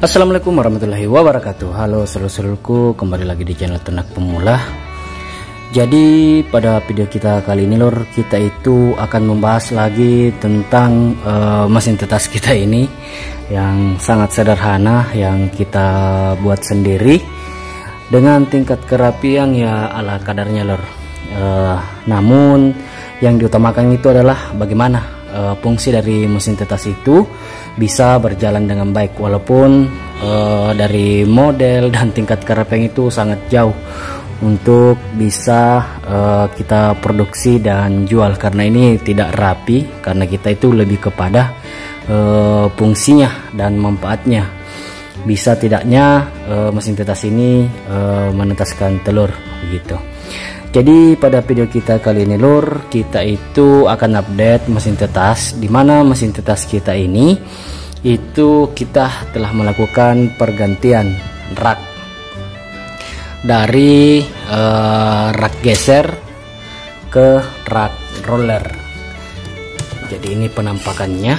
Assalamualaikum warahmatullahi wabarakatuh. Halo seluruh-seluruhku, kembali lagi di channel Ternak Pemula. Jadi pada video kita kali ini lor, kita itu akan membahas lagi tentang mesin tetas kita ini yang sangat sederhana, yang kita buat sendiri dengan tingkat kerapian ya ala kadarnya lor. Namun yang diutamakan itu adalah bagaimana fungsi dari mesin tetas itu bisa berjalan dengan baik, walaupun dari model dan tingkat kerapian itu sangat jauh untuk bisa kita produksi dan jual, karena ini tidak rapi, karena kita itu lebih kepada fungsinya dan manfaatnya. Bisa tidaknya mesin tetas ini menetaskan telur begitu. Jadi pada video kita kali ini lur, kita itu akan update mesin tetas, dimana mesin tetas kita ini itu kita telah melakukan pergantian rak dari rak geser ke rak roller. Jadi ini penampakannya.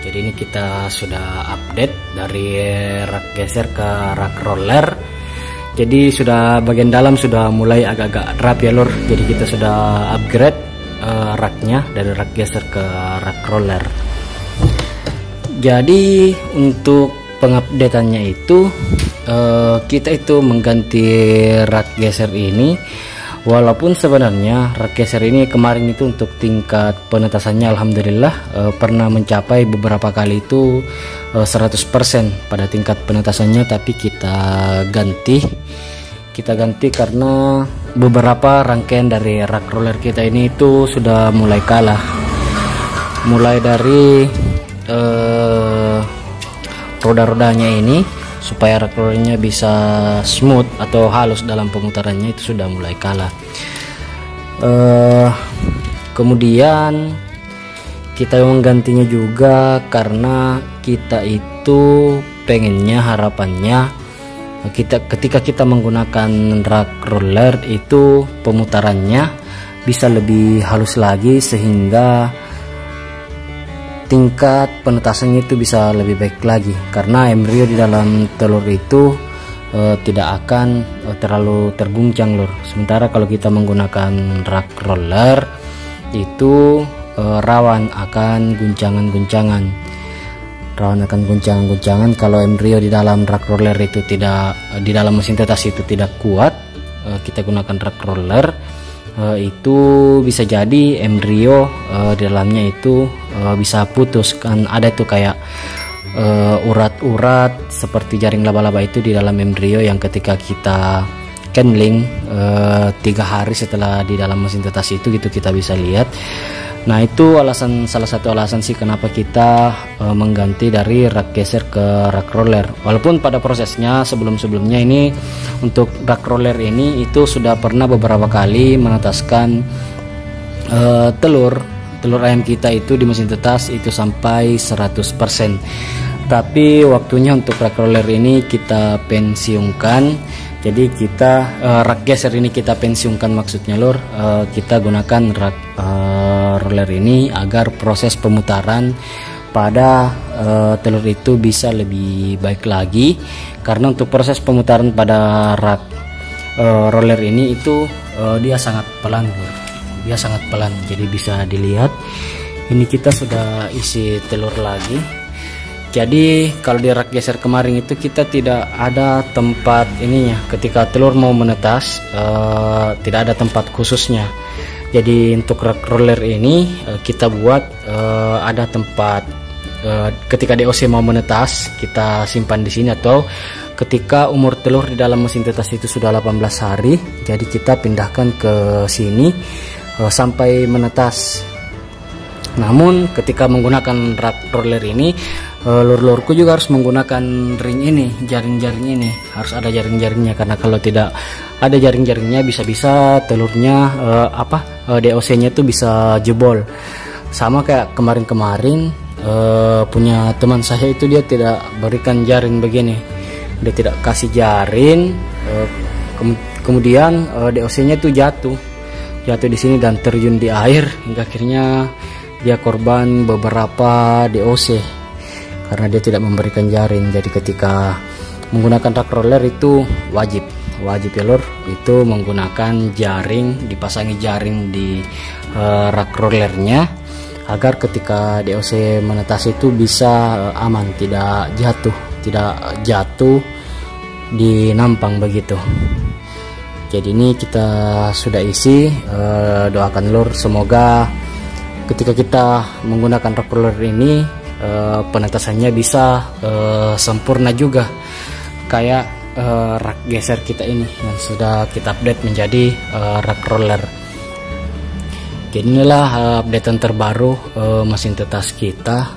Jadi ini kita sudah update dari rak geser ke rak roller. Jadi sudah bagian dalam sudah mulai agak-agak rapi ya lur. Jadi kita sudah upgrade raknya dari rak geser ke rak roller. Jadi untuk pengupdateannya itu kita itu mengganti rak geser ini, walaupun sebenarnya rak geser ini kemarin itu untuk tingkat penetasannya alhamdulillah pernah mencapai beberapa kali itu 100% pada tingkat penetasannya, tapi kita ganti karena beberapa rangkaian dari rak roller kita ini itu sudah mulai kalah, mulai dari roda-rodanya ini supaya rak rollernya bisa smooth atau halus dalam pemutarannya itu sudah mulai kalah. Kemudian kita menggantinya juga karena kita itu pengennya, harapannya ketika kita menggunakan rak roller itu pemutarannya bisa lebih halus lagi, sehingga tingkat penetasannya itu bisa lebih baik lagi, karena embrio di dalam telur itu tidak akan terlalu terguncang lur. Sementara kalau kita menggunakan rak roller itu rawan akan guncangan-guncangan. Kalau embrio di dalam rak roller itu tidak, di dalam mesin tetas itu tidak kuat, kita gunakan rak roller, itu bisa jadi embrio di dalamnya itu bisa putus, kan ada tuh kayak urat-urat seperti jaring laba-laba itu di dalam embrio yang ketika kita handling 3 hari setelah di dalam mesin tetas itu gitu kita bisa lihat. Nah itu salah satu alasan sih kenapa kita mengganti dari rak geser ke rak roller. Walaupun pada prosesnya sebelumnya ini untuk rak roller ini itu sudah pernah beberapa kali menetaskan telur ayam kita itu di mesin tetas itu sampai 100%. Tapi waktunya untuk rak roller ini kita pensiunkan. Jadi kita rak geser ini kita pensiunkan, maksudnya lur, kita gunakan rak roller ini agar proses pemutaran pada telur itu bisa lebih baik lagi, karena untuk proses pemutaran pada rak roller ini itu dia sangat pelan lur. Dia sangat pelan, jadi bisa dilihat ini kita sudah isi telur lagi. Jadi kalau di rak geser kemarin itu kita tidak ada tempat ininya, ketika telur mau menetas tidak ada tempat khususnya. Jadi untuk rak roller ini kita buat ada tempat, ketika DOC mau menetas kita simpan di sini, atau ketika umur telur di dalam mesin tetas itu sudah 18 hari, jadi kita pindahkan ke sini sampai menetas. Namun ketika menggunakan rak roller ini, lur-lurku juga harus menggunakan ring ini, jaring-jaring ini harus ada jaring-jaringnya, karena kalau tidak ada jaring-jaringnya bisa-bisa telurnya DOC-nya itu bisa jebol. Sama kayak kemarin punya teman saya itu, dia tidak berikan jaring begini, dia tidak kasih jaring, kemudian DOC-nya itu jatuh di sini dan terjun di air, hingga akhirnya dia korban beberapa DOC. karena dia tidak memberikan jaring. Jadi ketika menggunakan rak roller itu wajib ya lur, itu menggunakan jaring, dipasangi jaring di rak rollernya agar ketika DOC menetas itu bisa aman, tidak jatuh di nampang begitu. Jadi ini kita sudah isi, doakan lur semoga ketika kita menggunakan rak roller ini penetasannya bisa sempurna juga kayak rak geser kita ini yang sudah kita update menjadi rak roller. Jadi inilah updatean terbaru mesin tetas kita.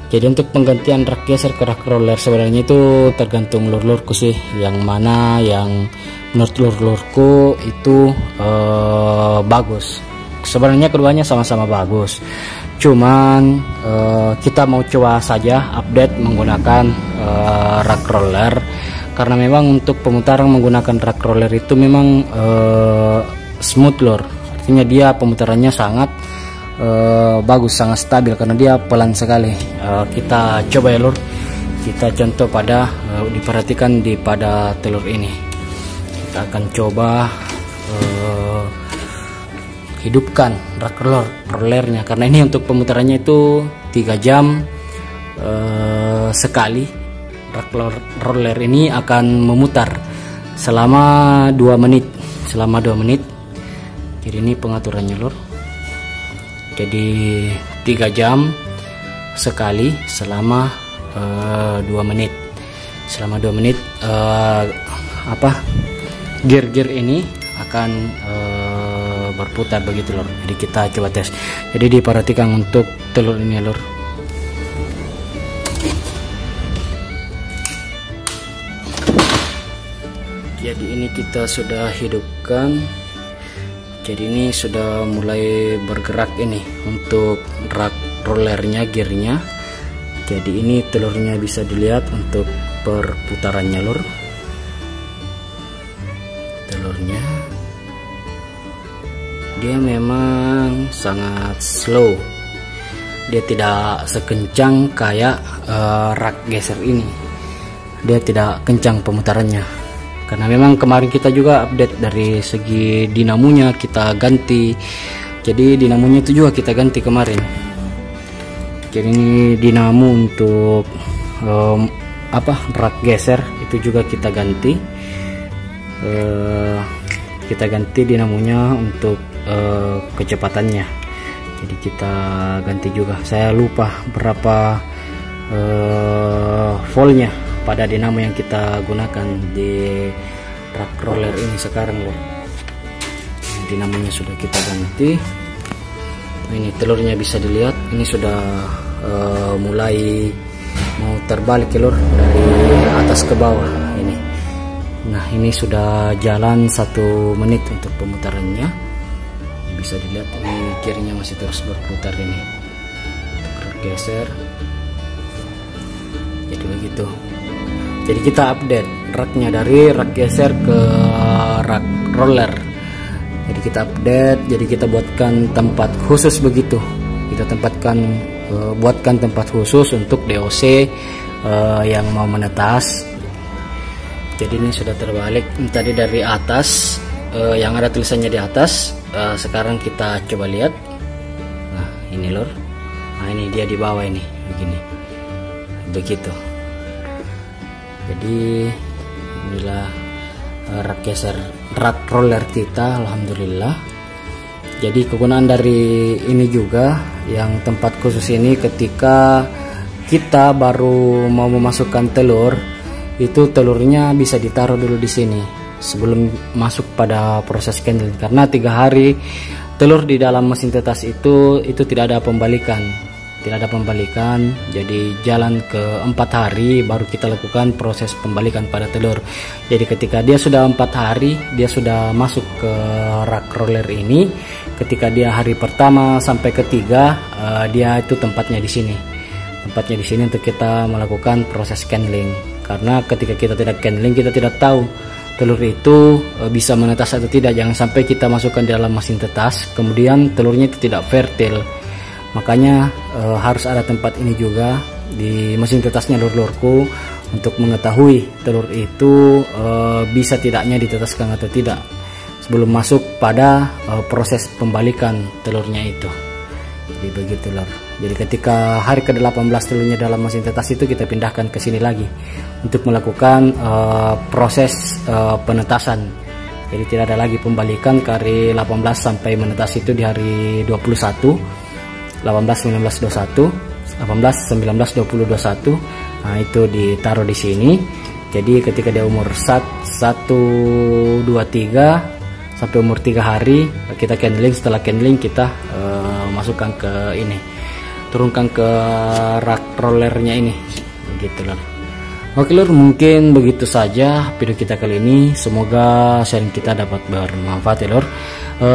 Jadi untuk penggantian rak geser ke rak roller sebenarnya itu tergantung lur-lurku sih, yang mana yang menurut lur-lurku itu bagus. Sebenarnya keduanya sama-sama bagus, cuman kita mau coba saja update menggunakan rak roller, karena memang untuk pemutaran menggunakan rak roller itu memang smooth lur. Artinya dia pemutarannya sangat bagus, sangat stabil karena dia pelan sekali. Kita coba ya lur, kita contoh pada diperhatikan pada telur ini. Kita akan coba hidupkan rak rollernya, karena ini untuk pemutarannya itu 3 jam sekali. Rak roller ini akan memutar selama 2 menit. Jadi ini pengaturannya lur. Jadi 3 jam sekali selama 2 menit. Selama 2 menit gear ini akan berputar begitu lur. Jadi kita coba tes. Jadi diperhatikan untuk telur ini lur. Jadi ini kita sudah hidupkan. Jadi ini sudah mulai bergerak ini untuk rak rollernya, gearnya. Jadi ini telurnya bisa dilihat untuk perputarannya lur. Telurnya dia memang sangat slow, dia tidak sekencang kayak rak geser ini. Dia tidak kencang pemutarannya, karena memang kemarin kita juga update dari segi dinamonya kita ganti. Jadi dinamonya itu juga kita ganti kemarin. Jadi ini dinamo untuk rak geser itu juga kita ganti. Kita ganti dinamonya untuk kecepatannya. Jadi kita ganti juga. Saya lupa berapa voltnya pada dinamo yang kita gunakan di rak roller ini sekarang loh. Dinamonya sudah kita ganti. Ini telurnya bisa dilihat, ini sudah mulai mau terbalik lur dari atas ke bawah ini. Nah ini sudah jalan 1 menit untuk pemutarannya. Bisa dilihat ini kirinya masih terus berputar ini untuk rak geser. Jadi begitu. Jadi kita update raknya dari rak geser ke rak roller. Jadi kita update, jadi kita buatkan tempat khusus begitu. Kita buatkan tempat khusus untuk DOC yang mau menetas. Jadi ini sudah terbalik. Tadi dari atas yang ada tulisannya di atas. Sekarang kita coba lihat. Nah ini lor. Nah ini dia di bawah ini begini. Begitu. Jadi inilah rak geser, rak roller kita, alhamdulillah. Jadi kegunaan dari ini juga yang tempat khusus ini, ketika kita baru mau memasukkan telur, itu telurnya bisa ditaruh dulu di sini sebelum masuk pada proses candling, karena 3 hari telur di dalam mesin tetas itu tidak ada pembalikan. Jadi jalan ke 4 hari baru kita lakukan proses pembalikan pada telur. Jadi ketika dia sudah 4 hari, dia sudah masuk ke rak roller ini. Ketika dia hari pertama sampai ketiga, dia itu tempatnya di sini. Tempatnya di sini untuk kita melakukan proses candling. Karena ketika kita tidak candling, kita tidak tahu telur itu bisa menetas atau tidak. Jangan sampai kita masukkan di dalam mesin tetas, kemudian telurnya itu tidak fertil. Makanya harus ada tempat ini juga di mesin tetasnya lur-lurku untuk mengetahui telur itu bisa tidaknya ditetaskan atau tidak sebelum masuk pada proses pembalikan telurnya itu. Jadi begitu lor. Jadi ketika hari ke-18 telurnya dalam mesin tetas itu kita pindahkan ke sini lagi untuk melakukan proses penetasan. Jadi tidak ada lagi pembalikan ke hari 18 sampai menetas itu di hari 21, 18, 19, 21, 18, 19, 20, 21. Nah itu ditaruh di sini. Jadi ketika dia umur 1, 2, 3 sampai umur 3 hari kita candling. Setelah candling kita masukkan ke ini, turunkan ke rak rollernya ini, gitu lor. Oke lor, mungkin begitu saja video kita kali ini. Semoga sharing kita dapat bermanfaat ya lor.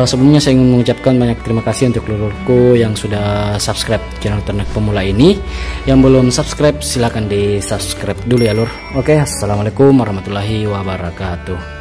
Sebelumnya saya ingin mengucapkan banyak terima kasih untuk lurku yang sudah subscribe channel Ternak Pemula ini. Yang belum subscribe silahkan di subscribe dulu ya lor. Oke, assalamualaikum warahmatullahi wabarakatuh.